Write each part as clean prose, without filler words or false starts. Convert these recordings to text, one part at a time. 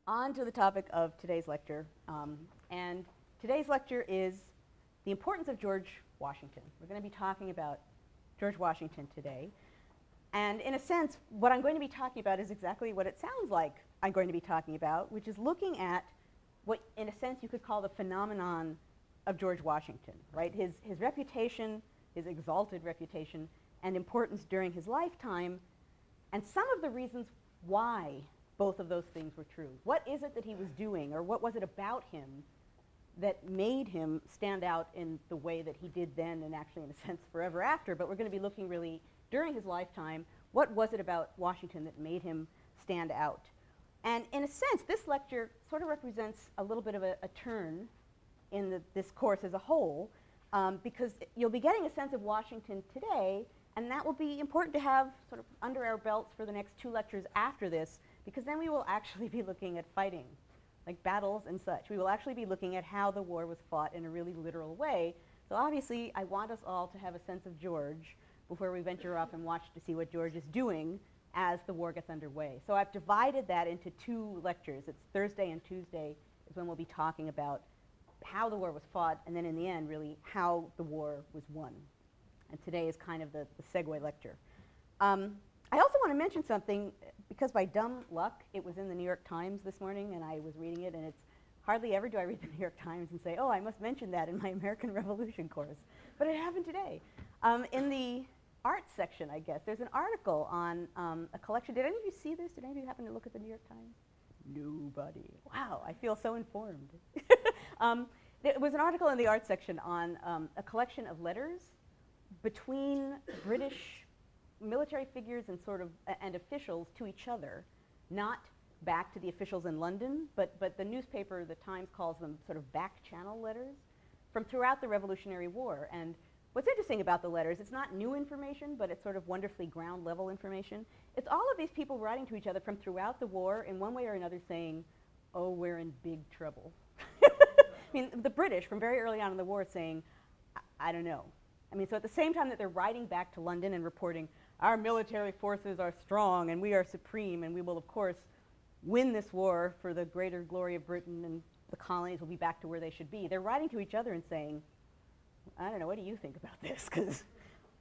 On to the topic of today's lecture. And today's lecture is the importance of George Washington. We're going to be talking about George Washington today. And in a sense, what I'm going to be talking about is exactly what it sounds like I'm going to be talking about, which is looking at what, in a sense, you could call the phenomenon of George Washington, right? His reputation, his exalted reputation, and importance during his lifetime, and some of the reasons why both of those things were true. What is it that he was doing, or what was it about him that made him stand out in the way that he did then, and actually in a sense forever after? But we're going to be looking really during his lifetime, what was it about Washington that made him stand out? And in a sense, this lecture sort of represents a little bit of a turn in this course as a whole, because you'll be getting a sense of Washington today, and that will be important to have sort of under our belts for the next two lectures after this, because then we will actually be looking at fighting, like battles and such. We will actually be looking at how the war was fought in a really literal way. So obviously, I want us all to have a sense of George before we venture off and watch to see what George is doing as the war gets underway. So I've divided that into two lectures. It's Thursday and Tuesday is when we'll be talking about how the war was fought, and then in the end, really, how the war was won. And today is kind of the segue lecture. I also want to mention something, because by dumb luck, it was in the New York Times this morning, and I was reading it, and it's hardly ever do I read the New York Times and say, oh, I must mention that in my American Revolution course. But it happened today. In the arts section, I guess, there's an article on a collection. Did any of you see this? Did any of you happen to look at the New York Times? Nobody. Wow, I feel so informed. There was an article in the arts section on a collection of letters between British military figures and and officials to each other, not back to the officials in London, but the newspaper, the Times, calls them sort of back channel letters from throughout the Revolutionary War. And what's interesting about the letters, it's not new information, but it's sort of wonderfully ground level information. It's all of these people writing to each other from throughout the war in one way or another saying, oh, we're in big trouble. I mean, the British, from very early on in the war, saying, I don't know. I mean, so at the same time that they're writing back to London and reporting, our military forces are strong and we are supreme and we will, of course, win this war for the greater glory of Britain and the colonies will be back to where they should be. They're writing to each other and saying, I don't know, what do you think about this? Because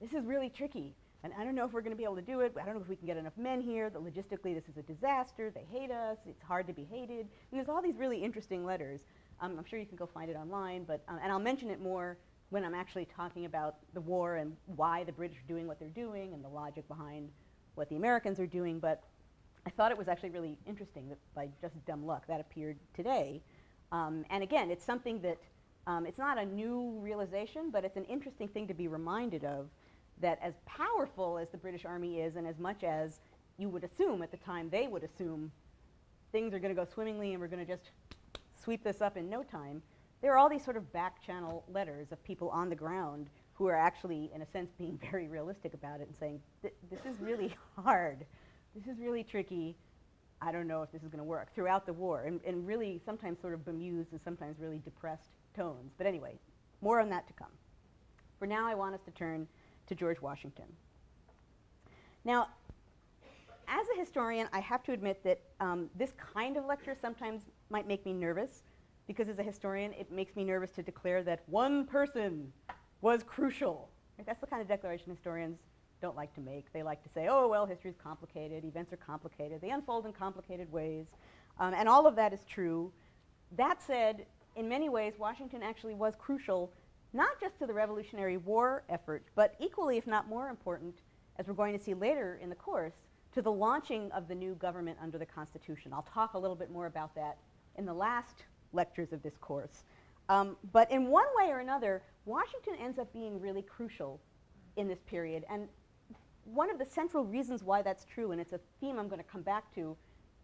this is really tricky. And I don't know if we're going to be able to do it. I don't know if we can get enough men here. That logistically, this is a disaster. They hate us. It's hard to be hated. And there's all these really interesting letters. I'm sure you can go find it online. But and I'll mention it more when I'm actually talking about the war and why the British are doing what they're doing and the logic behind what the Americans are doing. But I thought it was actually really interesting that by just dumb luck, that appeared today. And again, it's something that it's not a new realization, but it's an interesting thing to be reminded of, that as powerful as the British Army is, and as much as you would assume at the time they would assume things are going to go swimmingly and we're going to just sweep this up in no time, there are all these sort of back channel letters of people on the ground who are actually, in a sense, being very realistic about it and saying, this is really hard. This is really tricky. I don't know if this is going to work, throughout the war, and really sometimes sort of bemused and sometimes really depressed tones. But anyway, more on that to come. For now, I want us to turn to George Washington. Now, as a historian, I have to admit that this kind of lecture sometimes might make me nervous, because as a historian, it makes me nervous to declare that one person was crucial. Right? That's the kind of declaration historians don't like to make. They like to say, oh, well, history is complicated, events are complicated, they unfold in complicated ways, and all of that is true. That said, in many ways, Washington actually was crucial, not just to the Revolutionary War effort, but equally, if not more important, as we're going to see later in the course, to the launching of the new government under the Constitution. I'll talk a little bit more about that in the last lectures of this course. But in one way or another, Washington ends up being really crucial in this period. And one of the central reasons why that's true, and it's a theme I'm going to come back to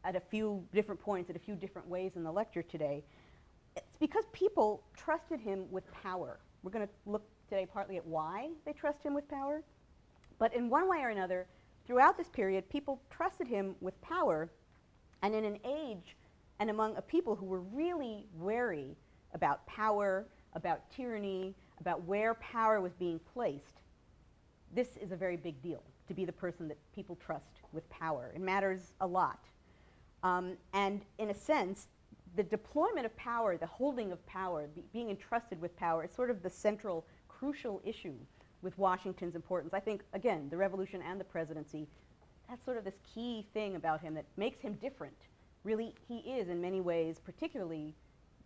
at a few different points, at a few different ways in the lecture today, it's because people trusted him with power. We're going to look today partly at why they trust him with power. But in one way or another, throughout this period, people trusted him with power, and in an age and among a people who were really wary about power, about tyranny, about where power was being placed, this is a very big deal, to be the person that people trust with power. It matters a lot. And in a sense, the deployment of power, the holding of power, being entrusted with power is sort of the central, crucial issue with Washington's importance. I think, again, the revolution and the presidency, that's sort of this key thing about him that makes him different. Really, he is in many ways, particularly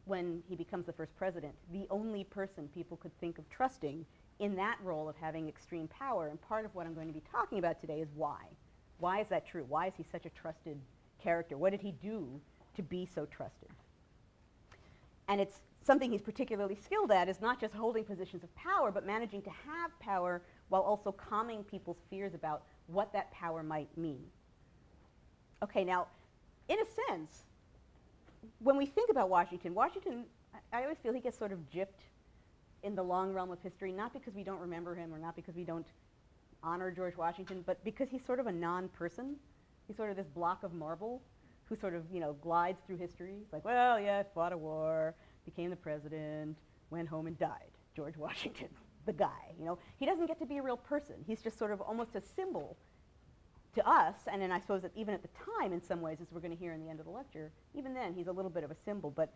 when he becomes the first president, the only person people could think of trusting in that role of having extreme power. And part of what I'm going to be talking about today is why. Why is that true? Why is he such a trusted character? What did he do to be so trusted? And it's something he's particularly skilled at is not just holding positions of power, but managing to have power while also calming people's fears about what that power might mean. Okay, now, in a sense, when we think about Washington, I always feel he gets sort of gypped in the long realm of history, not because we don't remember him or not because we don't honor George Washington, but because he's sort of a non-person. He's sort of this block of marble who sort of, glides through history. It's like, well, yeah, fought a war, became the president, went home and died. George Washington, the guy, He doesn't get to be a real person. He's just sort of almost a symbol to us, and then I suppose that even at the time, in some ways, as we're going to hear in the end of the lecture, even then, he's a little bit of a symbol. But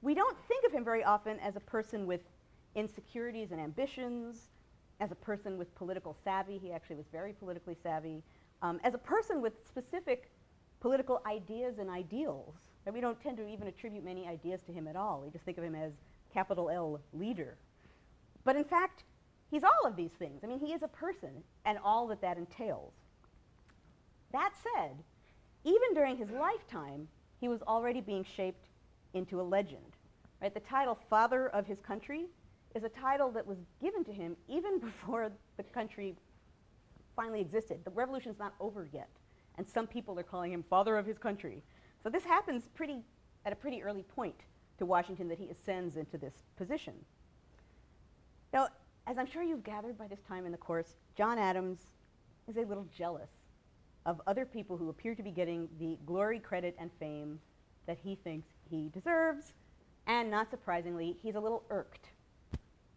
we don't think of him very often as a person with insecurities and ambitions, as a person with political savvy. He actually was very politically savvy. As a person with specific political ideas and ideals. And we don't tend to even attribute many ideas to him at all. We just think of him as capital L leader. But in fact, he's all of these things. I mean, he is a person and all that that entails. That said, even during his lifetime, he was already being shaped into a legend. Right? The title Father of His Country is a title that was given to him even before the country finally existed. The revolution's not over yet, and some people are calling him Father of His Country. So this happens at a pretty early point to Washington that he ascends into this position. Now, as I'm sure you've gathered by this time in the course, John Adams is a little jealous of other people who appear to be getting the glory, credit, and fame that he thinks he deserves, and not surprisingly, he's a little irked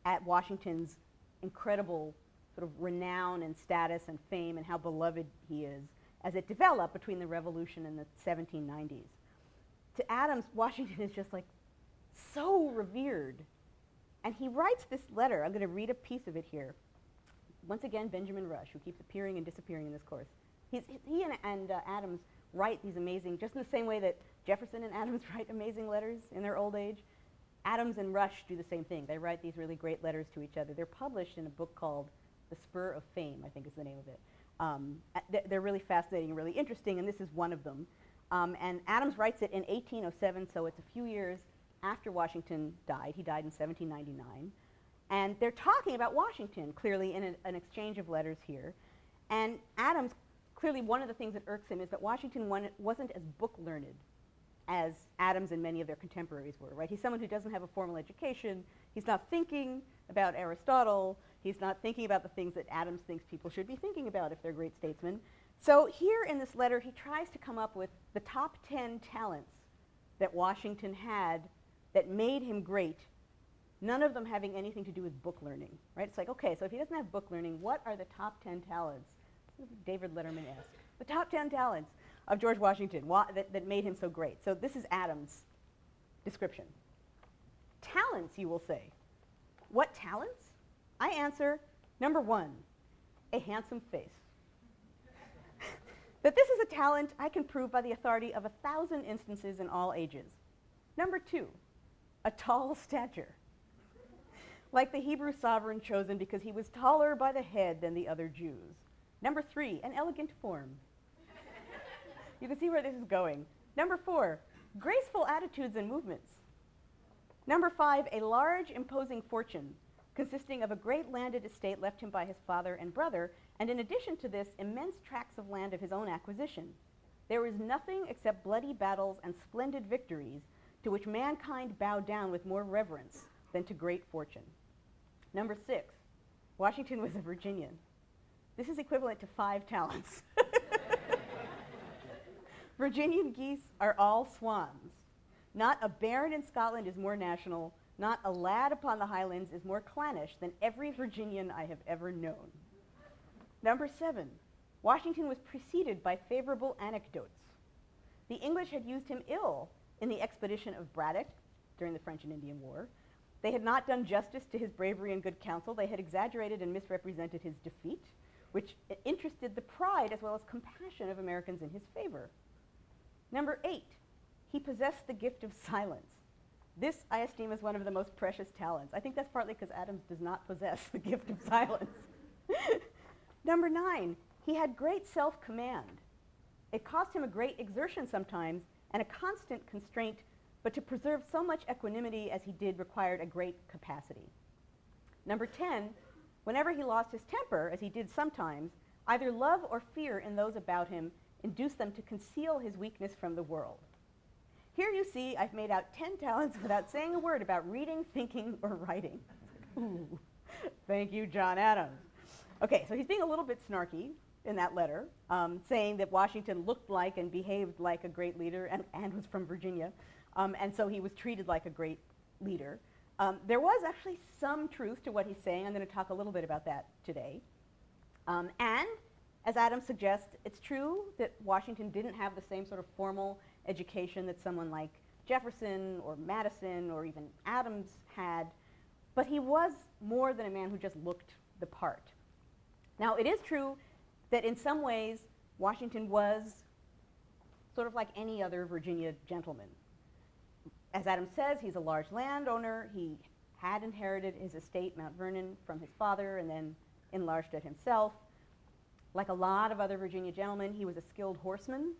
at Washington's incredible sort of renown and status and fame and how beloved he is as it developed between the Revolution and the 1790s. To Adams, Washington is just like so revered. And he writes this letter. I'm going to read a piece of it here. Once again, Benjamin Rush, who keeps appearing and disappearing in this course. He and Adams write these amazing, just in the same way that Jefferson and Adams write amazing letters in their old age, Adams and Rush do the same thing. They write these really great letters to each other. They're published in a book called The Spur of Fame, I think is the name of it. They're really fascinating and really interesting, and this is one of them. And Adams writes it in 1807, so it's a few years after Washington died. He died in 1799. And they're talking about Washington, clearly, in an exchange of letters here. And Adams, clearly one of the things that irks him is that Washington wasn't as book-learned as Adams and many of their contemporaries were, right? He's someone who doesn't have a formal education. He's not thinking about Aristotle. He's not thinking about the things that Adams thinks people should be thinking about if they're great statesmen. So here in this letter, he tries to come up with the top 10 talents that Washington had that made him great, none of them having anything to do with book learning, right? It's like, okay, so if he doesn't have book learning, what are the top 10 talents? David Letterman asked. The top 10 talents of George Washington that made him so great. So this is Adams' description. Talents, you will say. What talents? I answer, number one, a handsome face. That this is a talent I can prove by the authority of 1,000 instances in all ages. Number two, a tall stature. Like the Hebrew sovereign chosen because he was taller by the head than the other Jews. Number three, an elegant form. You can see where this is going. Number four, graceful attitudes and movements. Number five, a large, imposing fortune consisting of a great landed estate left him by his father and brother, and in addition to this, immense tracts of land of his own acquisition. There is nothing except bloody battles and splendid victories to which mankind bowed down with more reverence than to great fortune. Number six, Washington was a Virginian. This is equivalent to 5 talents. Virginian geese are all swans. Not a baron in Scotland is more national. Not a lad upon the highlands is more clannish than every Virginian I have ever known. Number 7, Washington was preceded by favorable anecdotes. The English had used him ill in the expedition of Braddock during the French and Indian War. They had not done justice to his bravery and good counsel. They had exaggerated and misrepresented his defeat, which interested the pride as well as compassion of Americans in his favor. Number 8, he possessed the gift of silence. This, I esteem, as one of the most precious talents. I think that's partly because Adams does not possess the gift of silence. Number 9, he had great self-command. It cost him a great exertion sometimes and a constant constraint, but to preserve so much equanimity as he did required a great capacity. Number 10, whenever he lost his temper, as he did sometimes, either love or fear in those about him induced them to conceal his weakness from the world. Here you see I've made out 10 talents without saying a word about reading, thinking, or writing. Ooh. Thank you, John Adams. Okay, so he's being a little bit snarky in that letter, saying that Washington looked like and behaved like a great leader and was from Virginia, and so he was treated like a great leader. There was actually some truth to what he's saying. I'm going to talk a little bit about that today. And as Adams suggests, it's true that Washington didn't have the same sort of formal education that someone like Jefferson or Madison or even Adams had, but he was more than a man who just looked the part. Now, it is true that in some ways Washington was sort of like any other Virginia gentleman. As Adams says, he's a large landowner. He had inherited his estate, Mount Vernon, from his father and then enlarged it himself. Like a lot of other Virginia gentlemen, he was a skilled horseman,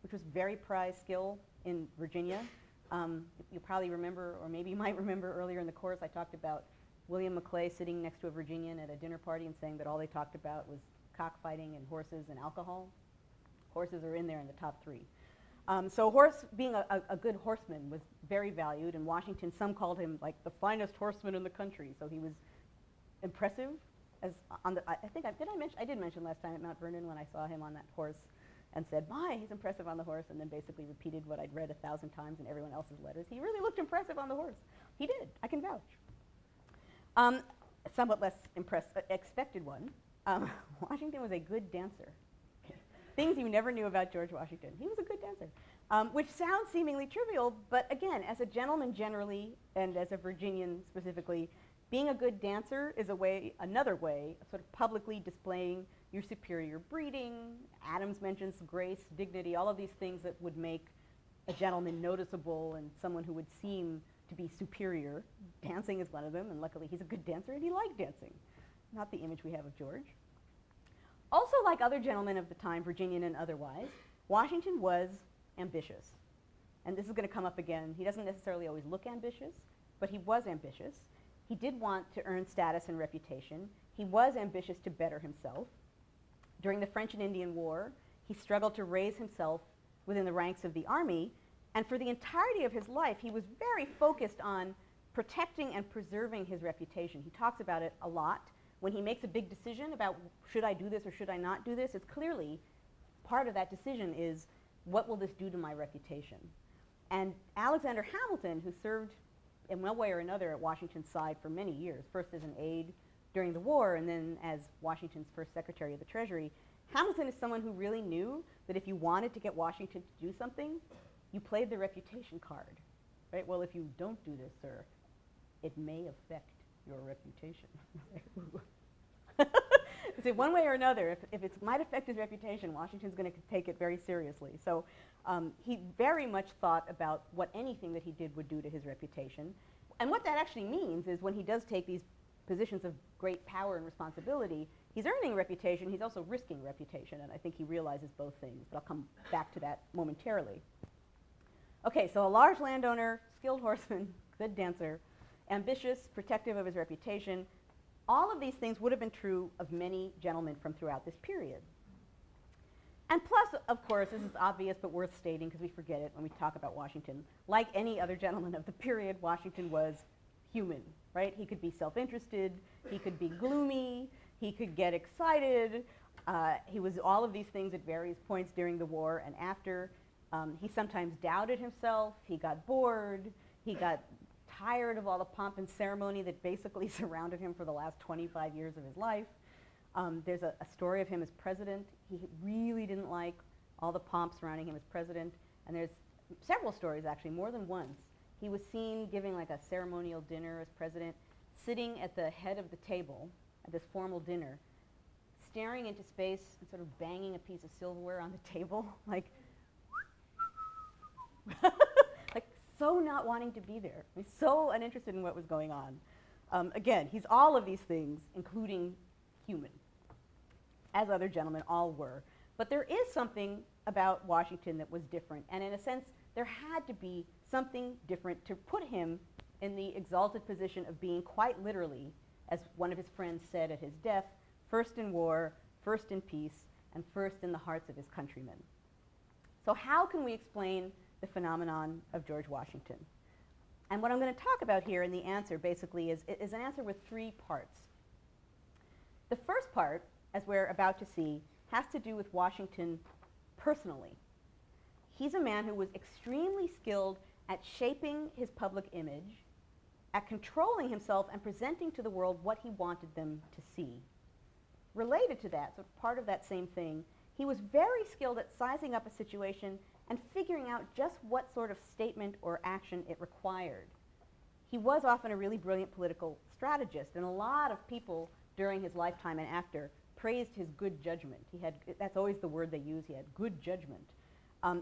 which was very prized skill in Virginia. You probably remember, or maybe you might remember earlier in the course, I talked about William Maclay sitting next to a Virginian at a dinner party and saying that all they talked about was cockfighting and horses and alcohol. Horses are in there in the top 3. So being a good horseman was very valued. In Washington, some called him like the finest horseman in the country. So he was impressive. I did mention last time at Mount Vernon when I saw him on that horse and said, "My, he's impressive on the horse," and then basically repeated what I'd read 1,000 times in everyone else's letters. He really looked impressive on the horse. He did. I can vouch. Somewhat less expected one. Washington was a good dancer. Things you never knew about George Washington. He was a good dancer, which sounds seemingly trivial, but again, as a gentleman generally, and as a Virginian specifically, being a good dancer is another way of sort of publicly displaying your superior breeding. Adams mentions grace, dignity, all of these things that would make a gentleman noticeable and someone who would seem to be superior. Dancing is one of them, and luckily he's a good dancer and he liked dancing. Not the image we have of George. Also, like other gentlemen of the time, Virginian and otherwise, Washington was ambitious. And this is going to come up again. He doesn't necessarily always look ambitious, but he was ambitious. He did want to earn status and reputation. He was ambitious to better himself. During the French and Indian War, he struggled to raise himself within the ranks of the army, and for the entirety of his life, he was very focused on protecting and preserving his reputation. He talks about it a lot. When he makes a big decision about should I do this or should I not do this, it's clearly part of that decision is what will this do to my reputation? And Alexander Hamilton, who served in one way or another at Washington's side for many years, first as an aide during the war and then as Washington's first Secretary of the Treasury, Hamilton is someone who really knew that if you wanted to get Washington to do something, you played the reputation card, right? Well, if you don't do this, sir, it may affect your reputation. So one way or another, if it might affect his reputation, Washington's going to take it very seriously. So he very much thought about what anything that he did would do to his reputation. And what that actually means is when he does take these positions of great power and responsibility, he's earning reputation, he's also risking reputation, and I think he realizes both things, but I'll come back to that momentarily. Okay, so a large landowner, skilled horseman, good dancer, ambitious, protective of his reputation. All of these things would have been true of many gentlemen from throughout this period. And plus, of course, this is obvious but worth stating because we forget it when we talk about Washington. Like any other gentleman of the period, Washington was human, right? He could be self-interested, he could be gloomy, he could get excited. He was all of these things at various points during the war and after. He sometimes doubted himself, he got bored, he got tired of all the pomp and ceremony that basically surrounded him for the last 25 years of his life. There's a story of him as president. He really didn't like all the pomp surrounding him as president, And there's several stories, actually, more than once. He was seen giving like a ceremonial dinner as president, sitting at the head of the table at this formal dinner, staring into space and sort of banging a piece of silverware on the table, like, like so not wanting to be there. He's so uninterested in what was going on. Again, he's all of these things, including human, as other gentlemen all were. But there is something about Washington that was different, and in a sense, there had to be something different to put him in the exalted position of being quite literally, as one of his friends said at his death, first in war, first in peace, and first in the hearts of his countrymen. So how can we explain the phenomenon of George Washington? And what I'm going to talk about here in the answer basically is an answer with three parts. The first part, as we're about to see, has to do with Washington personally. He's a man who was extremely skilled at shaping his public image, at controlling himself and presenting to the world what he wanted them to see. Related to that, so part of that same thing, he was very skilled at sizing up a situation and figuring out just what sort of statement or action it required. He was often a really brilliant political strategist, and a lot of people during his lifetime and after praised his good judgment. That's always the word they use, he had good judgment.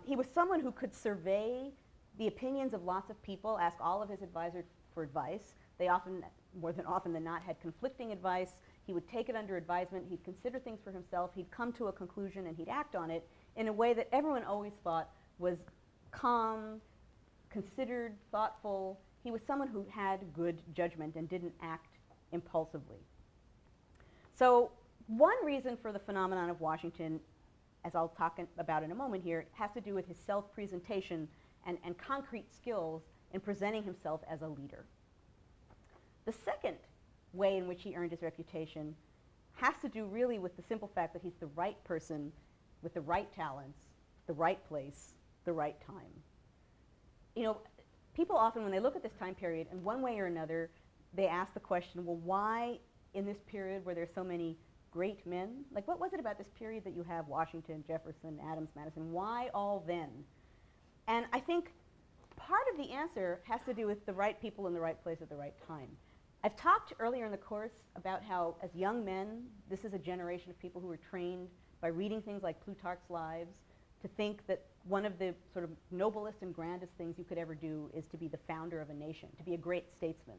He was someone who could survey the opinions of lots of people, ask all of his advisors for advice. They often, more than often than not, had conflicting advice. He would take it under advisement, he'd consider things for himself, he'd come to a conclusion and he'd act on it in a way that everyone always thought was calm, considered, thoughtful. He was someone who had good judgment and didn't act impulsively. So one reason for the phenomenon of Washington, as I'll talk about in a moment here, has to do with his self-presentation and concrete skills in presenting himself as a leader. The second way in which he earned his reputation has to do really with the simple fact that he's the right person with the right talents, the right place, the right time. You know, people often, when they look at this time period, in one way or another, they ask the question, well, why in this period where there's so many great men? Like, what was it about this period that you have Washington, Jefferson, Adams, Madison? Why all then? And I think part of the answer has to do with the right people in the right place at the right time. I've talked earlier in the course about how, as young men, this is a generation of people who were trained by reading things like Plutarch's Lives to think that one of the sort of noblest and grandest things you could ever do is to be the founder of a nation, to be a great statesman.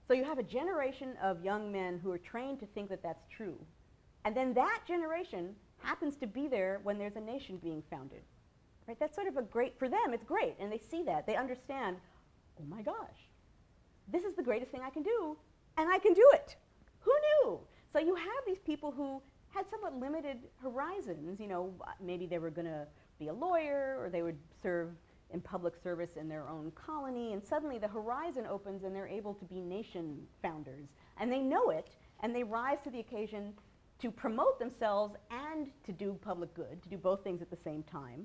So you have a generation of young men who are trained to think that that's true. And then that generation happens to be there when there's a nation being founded. Right? That's sort of a great, for them it's great, and they see that. They understand, oh my gosh, this is the greatest thing I can do, and I can do it. Who knew? So you have these people who had somewhat limited horizons. You know, maybe they were going to be a lawyer, or they would serve in public service in their own colony, and suddenly the horizon opens and they're able to be nation founders. And they know it, and they rise to the occasion to promote themselves and to do public good, to do both things at the same time,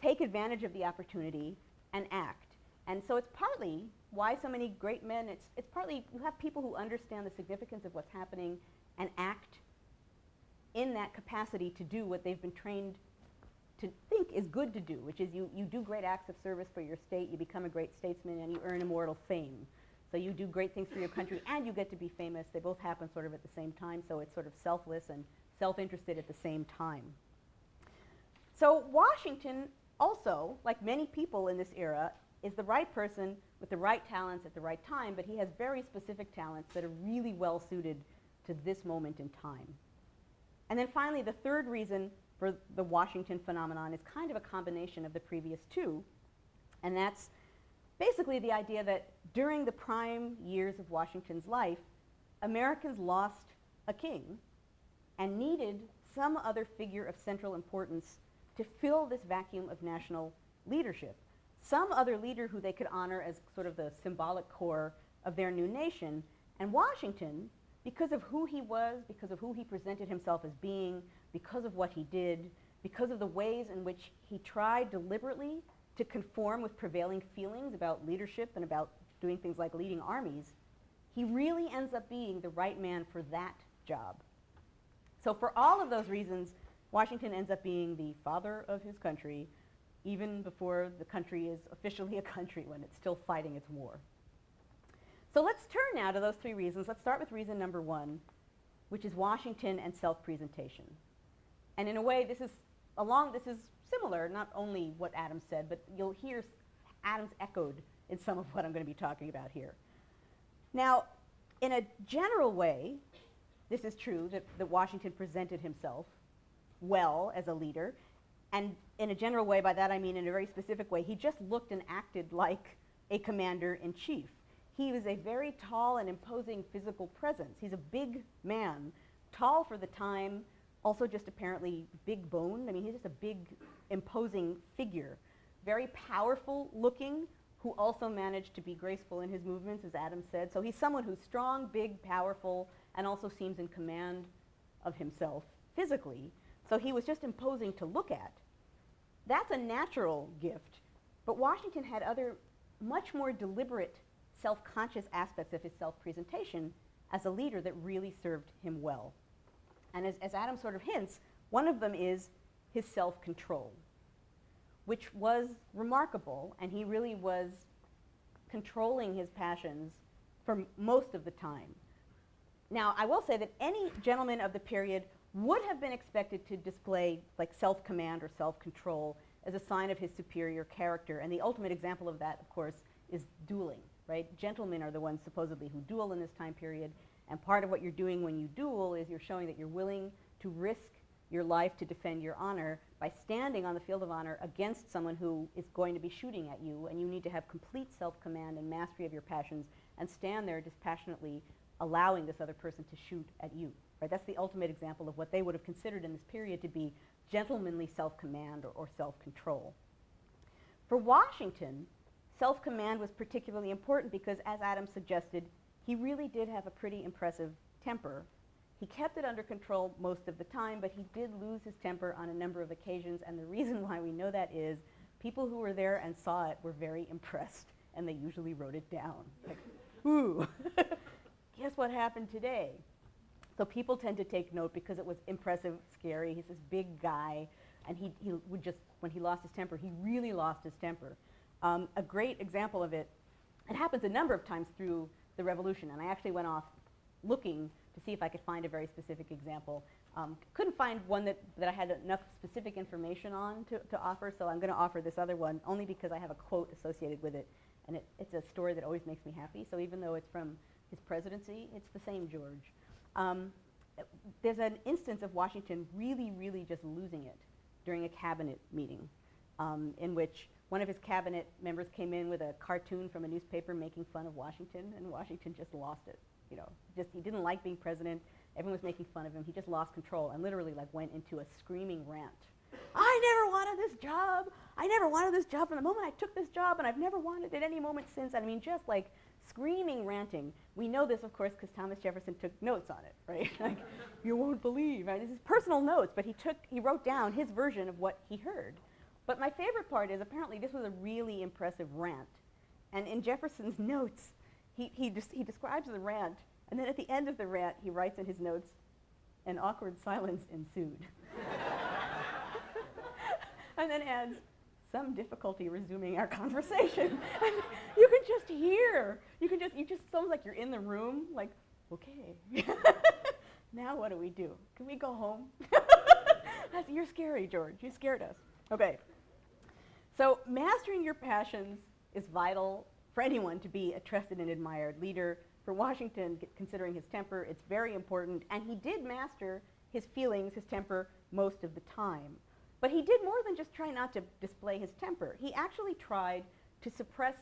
take advantage of the opportunity, and act. And so it's partly why so many great men, it's partly you have people who understand the significance of what's happening and act in that capacity to do what they've been trained to think is good to do, which is you do great acts of service for your state, you become a great statesman, and you earn immortal fame. So you do great things for your country, and you get to be famous. They both happen sort of at the same time, so it's sort of selfless and self-interested at the same time. So Washington also, like many people in this era, is the right person with the right talents at the right time, but he has very specific talents that are really well suited to this moment in time. And then finally, the third reason for the Washington phenomenon is kind of a combination of the previous two, and that's basically the idea that during the prime years of Washington's life, Americans lost a king and needed some other figure of central importance to fill this vacuum of national leadership. Some other leader who they could honor as sort of the symbolic core of their new nation. And Washington, because of who he was, because of who he presented himself as being, because of what he did, because of the ways in which he tried deliberately to conform with prevailing feelings about leadership and about doing things like leading armies, he really ends up being the right man for that job. So for all of those reasons, Washington ends up being the father of his country, even before the country is officially a country, when it's still fighting its war. So let's turn now to those three reasons. Let's start with reason number one, which is Washington and self-presentation. And in a way, this is similar, not only what Adams said, but you'll hear Adams echoed in some of what I'm going to be talking about here. Now, in a general way, this is true, that Washington presented himself well as a leader. And in a general way, by that I mean in a very specific way, he just looked and acted like a commander-in-chief. He was a very tall and imposing physical presence. He's a big man, tall for the time, also just apparently big boned. I mean, he's just a big, imposing figure. Very powerful looking, who also managed to be graceful in his movements, as Adams said. So he's someone who's strong, big, powerful, and also seems in command of himself physically. So he was just imposing to look at. That's a natural gift. But Washington had other much more deliberate self-conscious aspects of his self-presentation as a leader that really served him well. And as Adams sort of hints, one of them is his self-control, which was remarkable, and he really was controlling his passions for most of the time. Now, I will say that any gentleman of the period would have been expected to display like self-command or self-control as a sign of his superior character, and the ultimate example of that, of course, is dueling, right? Gentlemen are the ones supposedly who duel in this time period, and part of what you're doing when you duel is you're showing that you're willing to risk your life to defend your honor by standing on the field of honor against someone who is going to be shooting at you, and you need to have complete self-command and mastery of your passions and stand there dispassionately allowing this other person to shoot at you. Right? That's the ultimate example of what they would have considered in this period to be gentlemanly self-command or self-control. For Washington, self-command was particularly important because, as Adams suggested, he really did have a pretty impressive temper. He kept it under control most of the time, but he did lose his temper on a number of occasions, and the reason why we know that is people who were there and saw it were very impressed, and they usually wrote it down. Like, ooh, guess what happened today? So people tend to take note because it was impressive, scary. He's this big guy, and he would just, when he lost his temper, he really lost his temper. A great example of it, it happens a number of times through the Revolution, and I actually went off looking to see if I could find a very specific example. Couldn't find one that I had enough specific information on to offer, so I'm going to offer this other one only because I have a quote associated with it, and it's a story that always makes me happy. So even though it's from his presidency, it's the same George. There's an instance of Washington really, really just losing it during a cabinet meeting in which one of his cabinet members came in with a cartoon from a newspaper making fun of Washington, and Washington just lost it. You know, just he didn't like being president. Everyone was making fun of him. He just lost control and literally like went into a screaming rant. I never wanted this job. I never wanted this job from the moment I took this job, and I've never wanted it any moment since. I mean, just like screaming, ranting. We know this, of course, because Thomas Jefferson took notes on it, right? Like, you won't believe. Right? This is personal notes, but he wrote down his version of what he heard. But my favorite part is apparently this was a really impressive rant. And in Jefferson's notes, he describes the rant, and then at the end of the rant, he writes in his notes, an awkward silence ensued. And then adds, some difficulty resuming our conversation. And you can just hear, you just sounds like you're in the room, like, okay, now what do we do? Can we go home? You're scary, George, you scared us. Okay, so mastering your passions is vital for anyone to be a trusted and admired leader. For Washington, considering his temper, it's very important, and he did master his feelings, his temper, most of the time. But he did more than just try not to display his temper. He actually tried to suppress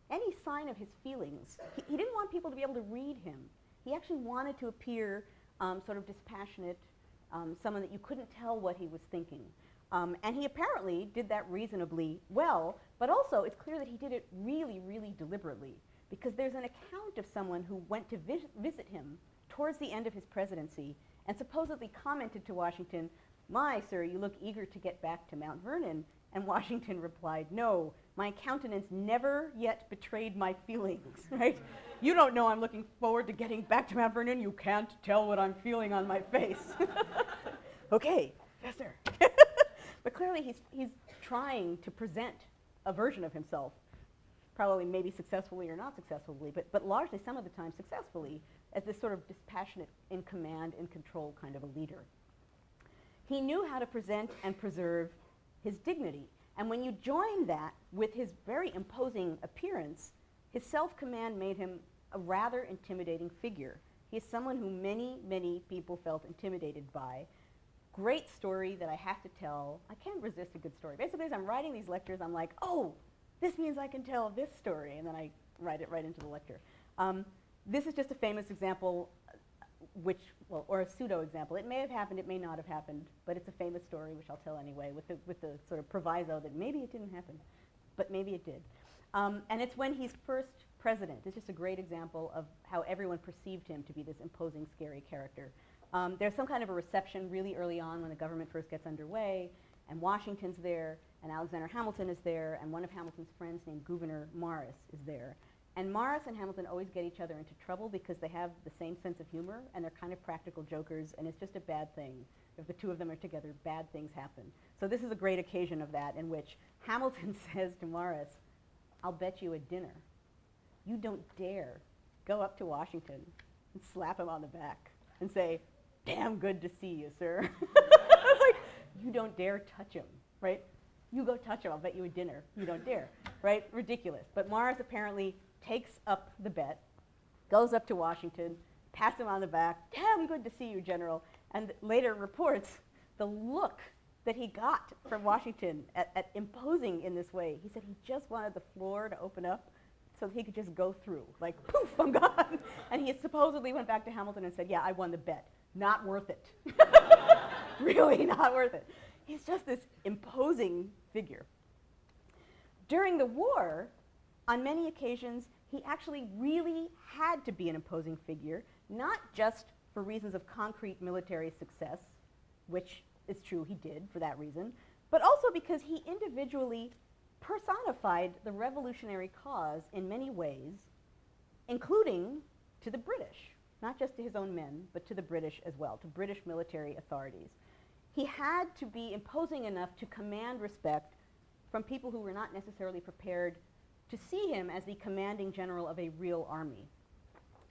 any sign of his feelings. He didn't want people to be able to read him. He actually wanted to appear sort of dispassionate, someone that you couldn't tell what he was thinking. And he apparently did that reasonably well, but also it's clear that he did it really, really deliberately, because there's an account of someone who went to visit him towards the end of his presidency and supposedly commented to Washington, "My, sir, you look eager to get back to Mount Vernon." And Washington replied, "No, my countenance never yet betrayed my feelings," right? You don't know I'm looking forward to getting back to Mount Vernon. You can't tell what I'm feeling on my face. Okay, yes, sir. But clearly he's trying to present a version of himself, probably maybe successfully or not successfully, but largely some of the time successfully, as this sort of dispassionate, in command, in control kind of a leader. He knew how to present and preserve his dignity. And when you join that with his very imposing appearance, his self-command made him a rather intimidating figure. He is someone who many, many people felt intimidated by. Great story that I have to tell. I can't resist a good story. Basically, as I'm writing these lectures, I'm like, oh, this means I can tell this story, and then I write it right into the lecture. This is just a famous example, or a pseudo example. It may have happened, it may not have happened, but it's a famous story, which I'll tell anyway, with the sort of proviso that maybe it didn't happen, but maybe it did. And it's when he's first president. It's just a great example of how everyone perceived him to be this imposing, scary character. There's some kind of a reception really early on when the government first gets underway, and Washington's there, and Alexander Hamilton is there, and one of Hamilton's friends named Gouverneur Morris is there. And Morris and Hamilton always get each other into trouble because they have the same sense of humor, and they're kind of practical jokers, and it's just a bad thing. If the two of them are together, bad things happen. So this is a great occasion of that, in which Hamilton says to Morris, I'll bet you a dinner. You don't dare go up to Washington and slap him on the back and say, damn good to see you, sir. It's like, you don't dare touch him, right? You go touch him, I'll bet you a dinner. You don't dare, right? Ridiculous. But Morris apparently takes up the bet, goes up to Washington, pats him on the back, damn good to see you, General, and later reports the look that he got from Washington at imposing in this way. He said he just wanted the floor to open up so that he could just go through, like, poof, I'm gone. And he supposedly went back to Hamilton and said, yeah, I won the bet. Not worth it. Really not worth it. He's just this imposing figure. During the war, on many occasions, he actually really had to be an imposing figure, not just for reasons of concrete military success, which is true, he did for that reason, but also because he individually personified the revolutionary cause in many ways, including to the British, not just to his own men, but to the British as well, to British military authorities. He had to be imposing enough to command respect from people who were not necessarily prepared to see him as the commanding general of a real army.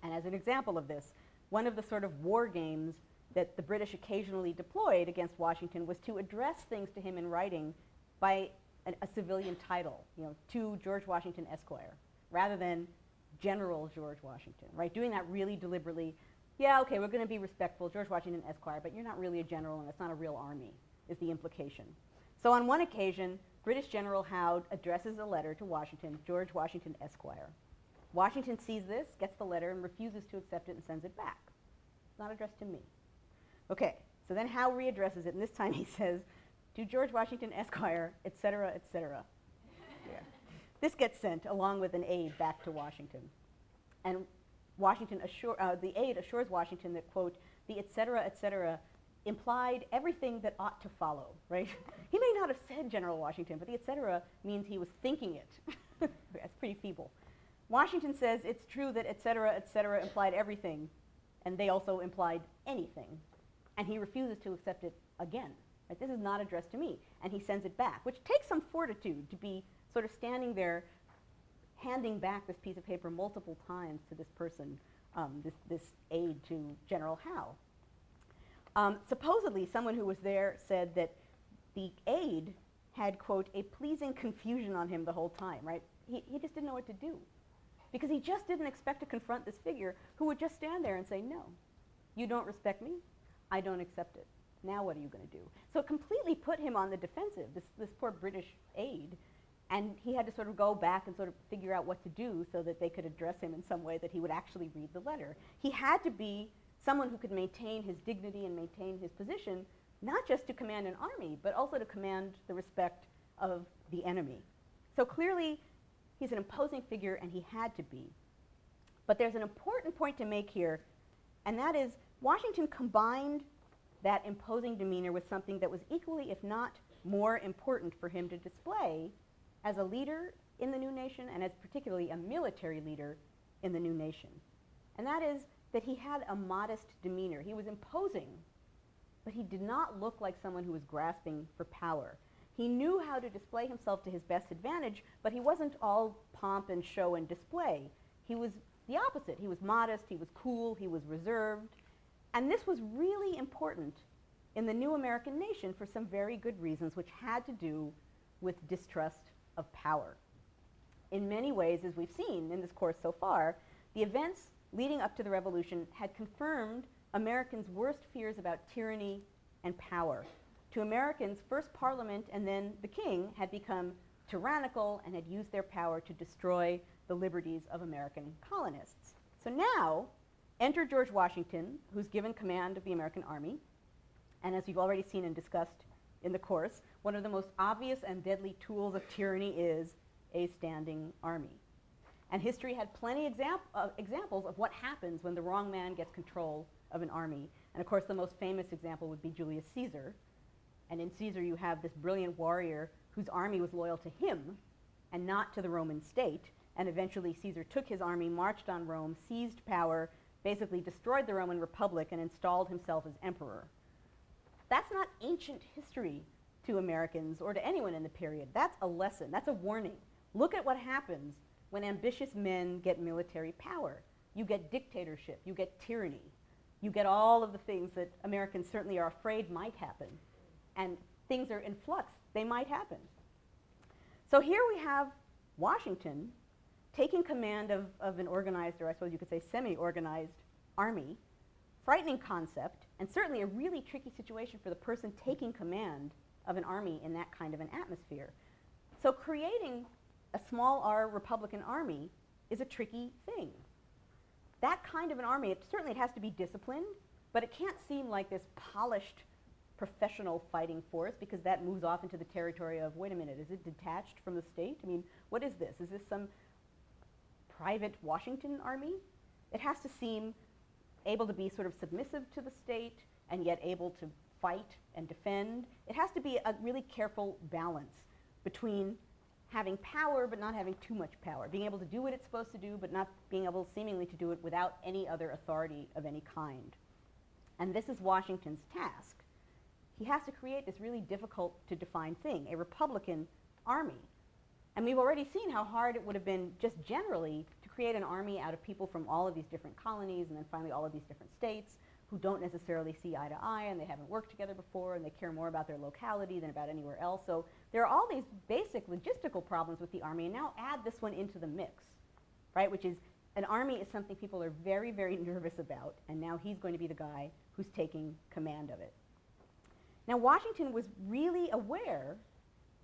And as an example of this, one of the sort of war games that the British occasionally deployed against Washington was to address things to him in writing by a civilian title, to George Washington Esquire, rather than General George Washington, right? Doing that really deliberately. Yeah, okay, we're going to be respectful, George Washington Esquire, but you're not really a general and it's not a real army, is the implication. So on one occasion, British General Howe addresses a letter to Washington, George Washington Esquire. Washington sees this, gets the letter, and refuses to accept it and sends it back. It's not addressed to me. Okay, so then Howe readdresses it, and this time he says, to George Washington Esquire, et cetera, et cetera. Yeah. This gets sent along with an aide back to Washington. And Washington the aide assures Washington that, quote, the et cetera, implied everything that ought to follow, right? He may not have said General Washington, but the et cetera means he was thinking it. That's pretty feeble. Washington says it's true that et cetera, implied everything, and they also implied anything. And he refuses to accept it again. Right? This is not addressed to me. And he sends it back, which takes some fortitude to be sort of standing there handing back this piece of paper multiple times to this person, this aide to General Howe. Supposedly, someone who was there said that the aide had, quote, a pleasing confusion on him the whole time, right? He just didn't know what to do, because he just didn't expect to confront this figure who would just stand there and say, no, you don't respect me, I don't accept it. Now what are you going to do? So it completely put him on the defensive, this poor British aide, and he had to sort of go back and sort of figure out what to do so that they could address him in some way that he would actually read the letter. He had to be someone who could maintain his dignity and maintain his position, not just to command an army, but also to command the respect of the enemy. So clearly, he's an imposing figure, and he had to be. But there's an important point to make here, and that is Washington combined that imposing demeanor with something that was equally, if not more important for him to display as a leader in the new nation, and as particularly a military leader in the new nation. And that is that he had a modest demeanor. He was imposing, but he did not look like someone who was grasping for power. He knew how to display himself to his best advantage, but he wasn't all pomp and show and display. He was the opposite. He was modest, he was cool, he was reserved. And this was really important in the new American nation for some very good reasons, which had to do with distrust of power. In many ways, as we've seen in this course so far, the events leading up to the revolution had confirmed Americans' worst fears about tyranny and power. To Americans, first Parliament and then the king had become tyrannical and had used their power to destroy the liberties of American colonists. So now, enter George Washington, who's given command of the American army. And as we've already seen and discussed in the course, one of the most obvious and deadly tools of tyranny is a standing army. And history had plenty examples of what happens when the wrong man gets control of an army. And of course, the most famous example would be Julius Caesar. And in Caesar, you have this brilliant warrior whose army was loyal to him and not to the Roman state. And eventually, Caesar took his army, marched on Rome, seized power, basically destroyed the Roman Republic, and installed himself as emperor. That's not ancient history to Americans or to anyone in the period. That's a lesson. That's a warning. Look at what happens when ambitious men get military power. You get dictatorship. You get tyranny. You get all of the things that Americans certainly are afraid might happen. And things are in flux. They might happen. So here we have Washington taking command of an organized, or I suppose you could say semi-organized, army. Frightening concept, and certainly a really tricky situation for the person taking command of an army in that kind of an atmosphere. So creating a small r Republican army is a tricky thing. That kind of an army, it has to be disciplined, but it can't seem like this polished professional fighting force, because that moves off into the territory of, wait a minute, is it detached from the state? I mean, what is this? Is this some private Washington army? It has to seem able to be sort of submissive to the state and yet able to fight and defend. It has to be a really careful balance between having power but not having too much power, being able to do what it's supposed to do but not being able seemingly to do it without any other authority of any kind. And this is Washington's task. He has to create this really difficult to define thing, a Republican army. And we've already seen how hard it would have been just generally to create an army out of people from all of these different colonies and then finally all of these different states who don't necessarily see eye to eye and they haven't worked together before and they care more about their locality than about anywhere else. So there are all these basic logistical problems with the army, and now add this one into the mix, right? Which is, an army is something people are very, very nervous about, and now he's going to be the guy who's taking command of it. Now Washington was really aware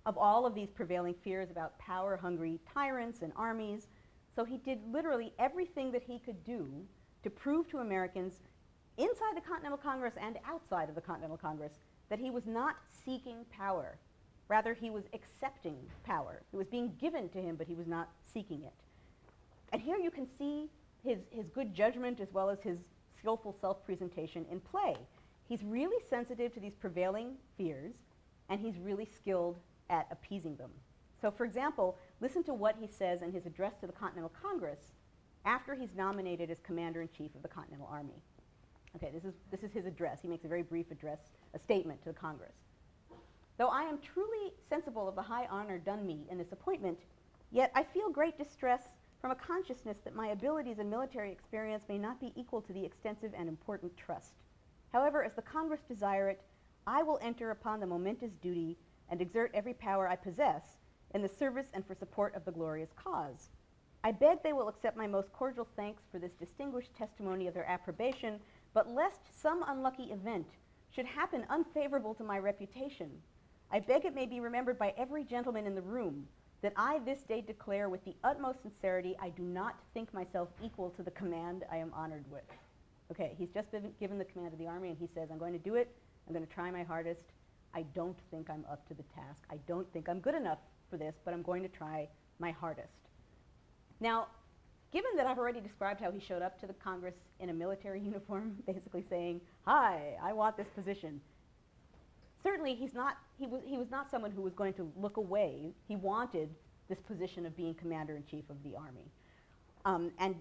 of all of these prevailing fears about power-hungry tyrants and armies, so he did literally everything that he could do to prove to Americans inside the Continental Congress and outside of the Continental Congress that he was not seeking power. Rather, he was accepting power. It was being given to him, but he was not seeking it. And here you can see his good judgment as well as his skillful self-presentation in play. He's really sensitive to these prevailing fears, and he's really skilled at appeasing them. So for example, listen to what he says in his address to the Continental Congress after he's nominated as Commander-in-Chief of the Continental Army. Okay, this is his address. He makes a very brief address, a statement to the Congress. Though I am truly sensible of the high honor done me in this appointment, yet I feel great distress from a consciousness that my abilities and military experience may not be equal to the extensive and important trust. However, as the Congress desire it, I will enter upon the momentous duty and exert every power I possess in the service and for support of the glorious cause. I beg they will accept my most cordial thanks for this distinguished testimony of their approbation, but lest some unlucky event should happen unfavorable to my reputation, I beg it may be remembered by every gentleman in the room that I this day declare with the utmost sincerity I do not think myself equal to the command I am honored with. Okay, he's just been given the command of the army and he says, I'm going to do it, I'm going to try my hardest. I don't think I'm up to the task. I don't think I'm good enough for this, but I'm going to try my hardest. Now, given that I've already described how he showed up to the Congress in a military uniform, basically saying, hi, I want this position, certainly he was not someone who was going to look away. He wanted this position of being Commander-in-Chief of the Army. And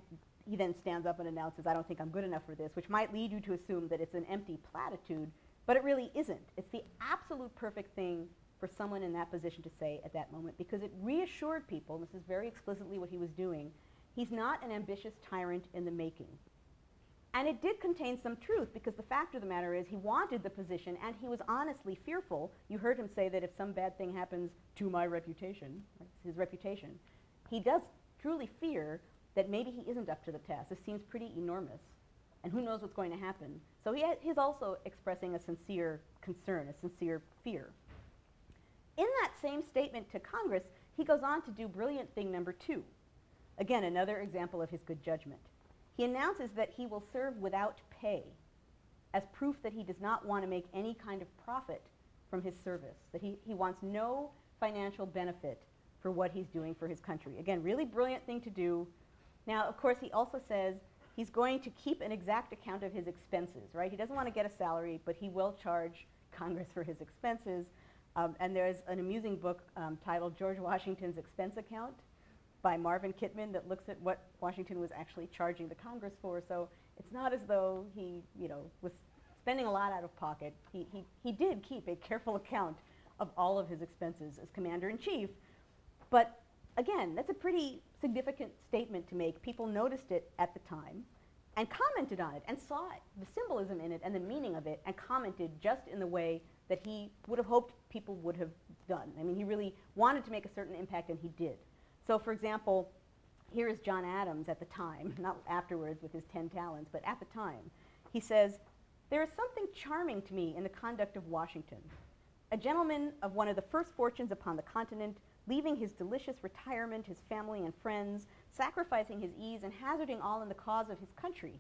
he then stands up and announces, I don't think I'm good enough for this, which might lead you to assume that it's an empty platitude, But it really isn't. It's the absolute perfect thing for someone in that position to say at that moment, because it reassured people, and this is very explicitly what he was doing, he's not an ambitious tyrant in the making. And it did contain some truth, because the fact of the matter is he wanted the position, and he was honestly fearful. You heard him say that if some bad thing happens to my reputation, right, his reputation, he does truly fear that maybe he isn't up to the task. This seems pretty enormous, and who knows what's going to happen. So he's also expressing a sincere concern, a sincere fear. In that same statement to Congress, he goes on to do brilliant thing number 2. Again, another example of his good judgment. He announces that he will serve without pay as proof that he does not want to make any kind of profit from his service, that he wants no financial benefit for what he's doing for his country. Again, really brilliant thing to do. Now, of course, he also says he's going to keep an exact account of his expenses, right? He doesn't want to get a salary, but he will charge Congress for his expenses. And there's an amusing book titled George Washington's Expense Account by Marvin Kittman that looks at what Washington was actually charging the Congress for. So it's not as though he, was spending a lot out of pocket. He did keep a careful account of all of his expenses as commander-in-chief. But again, that's a pretty significant statement to make. People noticed it at the time and commented on it and saw it, the symbolism in it and the meaning of it, and commented just in the way that he would have hoped people would have done. I mean, he really wanted to make a certain impact, and he did. So, for example, here is John Adams at the time, not afterwards with his 10 talents, but at the time. He says, "There is something charming to me in the conduct of Washington. A gentleman of one of the first fortunes upon the continent, leaving his delicious retirement, his family and friends, sacrificing his ease and hazarding all in the cause of his country.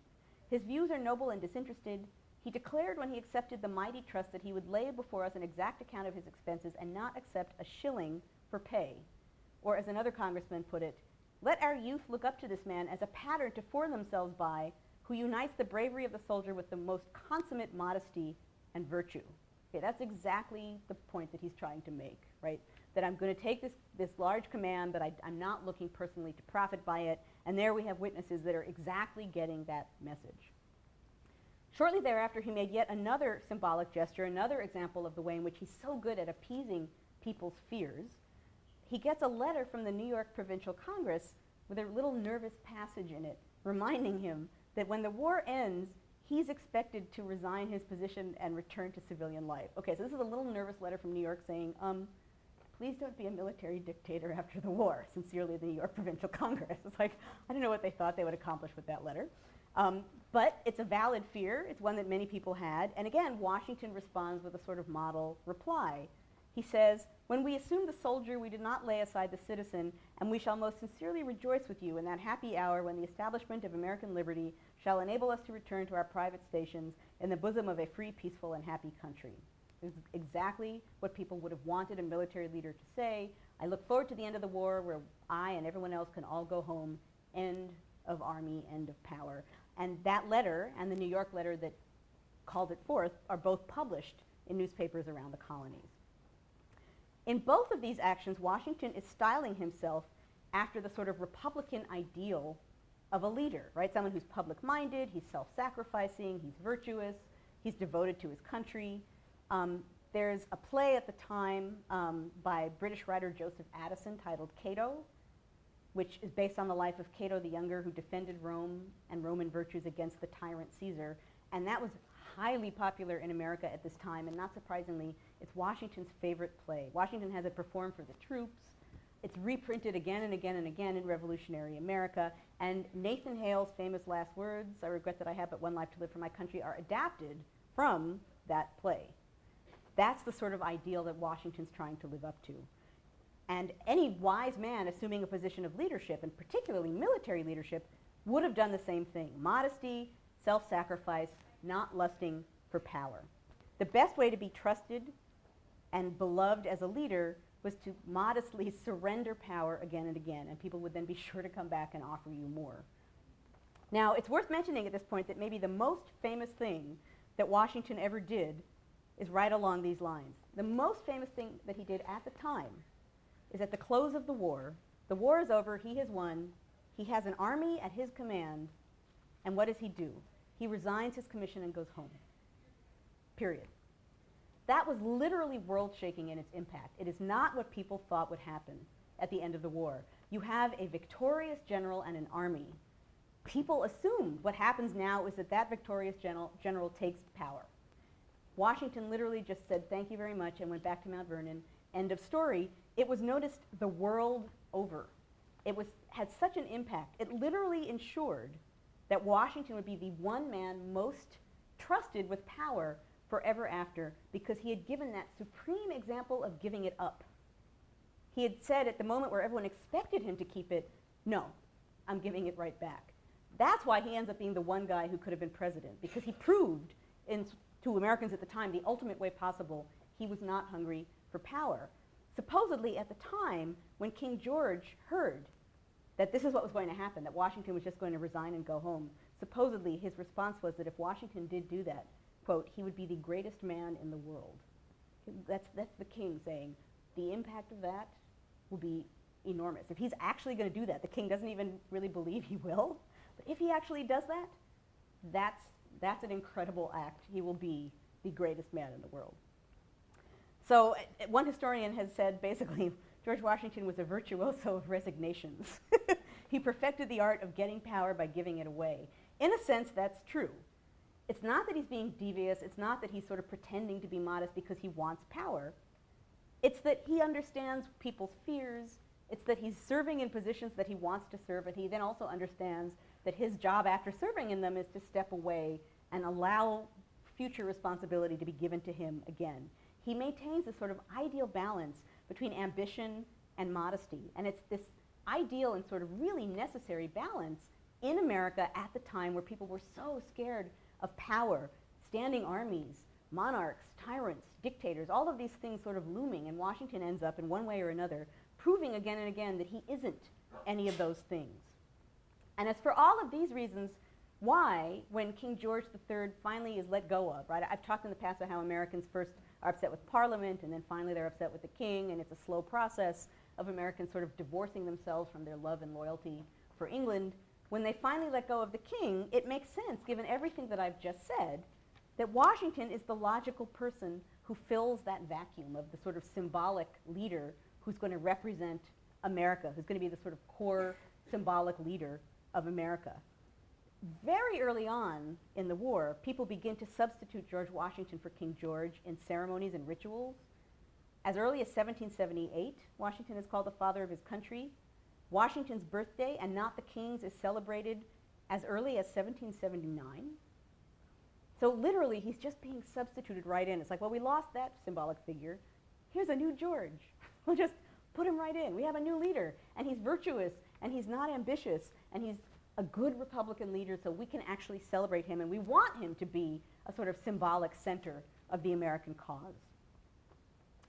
His views are noble and disinterested. He declared when he accepted the mighty trust that he would lay before us an exact account of his expenses and not accept a shilling for pay." Or as another congressman put it, "Let our youth look up to this man as a pattern to form themselves by, who unites the bravery of the soldier with the most consummate modesty and virtue." Okay, that's exactly the point that he's trying to make, right? That I'm going to take this large command, but I'm not looking personally to profit by it. And there we have witnesses that are exactly getting that message. Shortly thereafter, he made yet another symbolic gesture, another example of the way in which he's so good at appeasing people's fears. He gets a letter from the New York Provincial Congress with a little nervous passage in it, reminding him that when the war ends, he's expected to resign his position and return to civilian life. Okay, so this is a little nervous letter from New York saying, please don't be a military dictator after the war. Sincerely, the New York Provincial Congress. It's like, I don't know what they thought they would accomplish with that letter. But it's a valid fear. It's one that many people had. And again, Washington responds with a sort of model reply. He says, "When we assume the soldier, we did not lay aside the citizen, and we shall most sincerely rejoice with you in that happy hour when the establishment of American liberty shall enable us to return to our private stations in the bosom of a free, peaceful, and happy country." This is exactly what people would have wanted a military leader to say. I look forward to the end of the war where I and everyone else can all go home. End of army, end of power. And that letter and the New York letter that called it forth are both published in newspapers around the colonies. In both of these actions, Washington is styling himself after the sort of Republican ideal of a leader, right? Someone who's public-minded, he's self-sacrificing, he's virtuous, he's devoted to his country. There's a play at the time by British writer Joseph Addison titled Cato, which is based on the life of Cato the Younger, who defended Rome and Roman virtues against the tyrant Caesar. And that was highly popular in America at this time, and not surprisingly, it's Washington's favorite play. Washington has it performed for the troops. It's reprinted again and again and again in revolutionary America, and Nathan Hale's famous last words, "I regret that I have but one life to live for my country," are adapted from that play. That's the sort of ideal that Washington's trying to live up to. And any wise man assuming a position of leadership, and particularly military leadership, would have done the same thing. Modesty, self-sacrifice, not lusting for power. The best way to be trusted and beloved as a leader was to modestly surrender power again and again, and people would then be sure to come back and offer you more. Now, it's worth mentioning at this point that maybe the most famous thing that Washington ever did is right along these lines. The most famous thing that he did at the time is at the close of the war is over, he has won, he has an army at his command, and what does he do? He resigns his commission and goes home. Period. that was literally world-shaking in its impact. It is not what people thought would happen at the end of the war. You have a victorious general and an army. People assumed what happens now is that that victorious general takes power. Washington literally just said, thank you very much, and went back to Mount Vernon. End of story. It was noticed the world over. It had such an impact. It literally ensured that Washington would be the one man most trusted with power forever after, because he had given that supreme example of giving it up. He had said at the moment where everyone expected him to keep it, no, I'm giving it right back. That's why he ends up being the one guy who could have been president, because he proved to Americans at the time the ultimate way possible he was not hungry for power. Supposedly at the time, when King George heard that this is what was going to happen, that Washington was just going to resign and go home, supposedly his response was that if Washington did do that, quote, he would be the greatest man in the world. That's the king saying, the impact of that will be enormous. If he's actually going to do that, the king doesn't even really believe he will, but if he actually does that, that's an incredible act. He will be the greatest man in the world. So one historian has said, basically, George Washington was a virtuoso of resignations. He perfected the art of getting power by giving it away. In a sense, that's true. It's not that he's being devious. It's not that he's sort of pretending to be modest because he wants power. It's that he understands people's fears. It's that he's serving in positions that he wants to serve, and he then also understands that his job after serving in them is to step away and allow future responsibility to be given to him again. He maintains this sort of ideal balance between ambition and modesty, and it's this ideal and sort of really necessary balance in America at the time where people were so scared of power, standing armies, monarchs, tyrants, dictators, all of these things sort of looming, and Washington ends up in one way or another proving again and again that he isn't any of those things. And as for all of these reasons, why, when King George III finally is let go of, right? I've talked in the past about how Americans first are upset with Parliament, and then finally they're upset with the king, and it's a slow process of Americans sort of divorcing themselves from their love and loyalty for England. When they finally let go of the king, it makes sense, given everything that I've just said, that Washington is the logical person who fills that vacuum of the sort of symbolic leader who's going to represent America, who's going to be the sort of core symbolic leader of America. Very early on in the war, people begin to substitute George Washington for King George in ceremonies and rituals. As early as 1778, Washington is called the father of his country. Washington's birthday, and not the king's, is celebrated as early as 1779. So literally, he's just being substituted right in. It's like, well, we lost that symbolic figure. Here's a new George. We'll just put him right in. We have a new leader, and he's virtuous, and he's not ambitious, and he's a good Republican leader, so we can actually celebrate him, and we want him to be a sort of symbolic center of the American cause.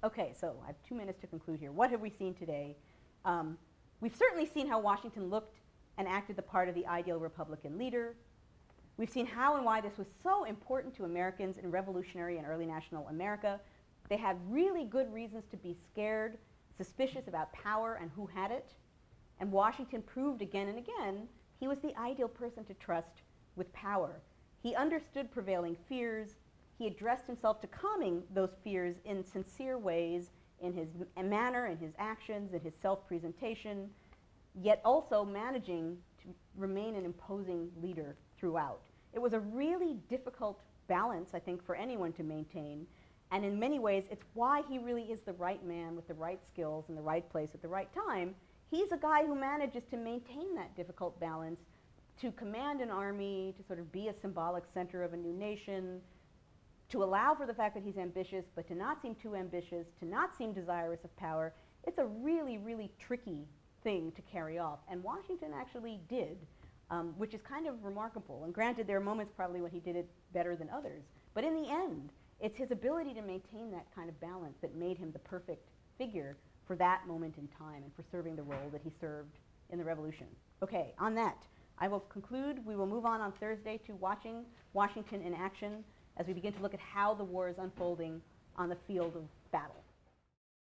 Okay, so I have 2 minutes to conclude here. What have we seen today? We've certainly seen how Washington looked and acted the part of the ideal Republican leader. We've seen how and why this was so important to Americans in revolutionary and early national America. They had really good reasons to be scared, suspicious about power and who had it. And Washington proved again and again he was the ideal person to trust with power. He understood prevailing fears. He addressed himself to calming those fears in sincere ways, in his manner, in his actions, in his self-presentation, yet also managing to remain an imposing leader throughout. It was a really difficult balance, I think, for anyone to maintain, and in many ways, it's why he really is the right man with the right skills in the right place at the right time. He's a guy who manages to maintain that difficult balance, to command an army, to sort of be a symbolic center of a new nation, to allow for the fact that he's ambitious, but to not seem too ambitious, to not seem desirous of power. It's a really, really tricky thing to carry off, and Washington actually did, which is kind of remarkable. And granted, there are moments probably when he did it better than others, but in the end, it's his ability to maintain that kind of balance that made him the perfect figure for that moment in time and for serving the role that he served in the Revolution. Okay, on that, I will conclude. We will move on Thursday to watching Washington in action as we begin to look at how the war is unfolding on the field of battle.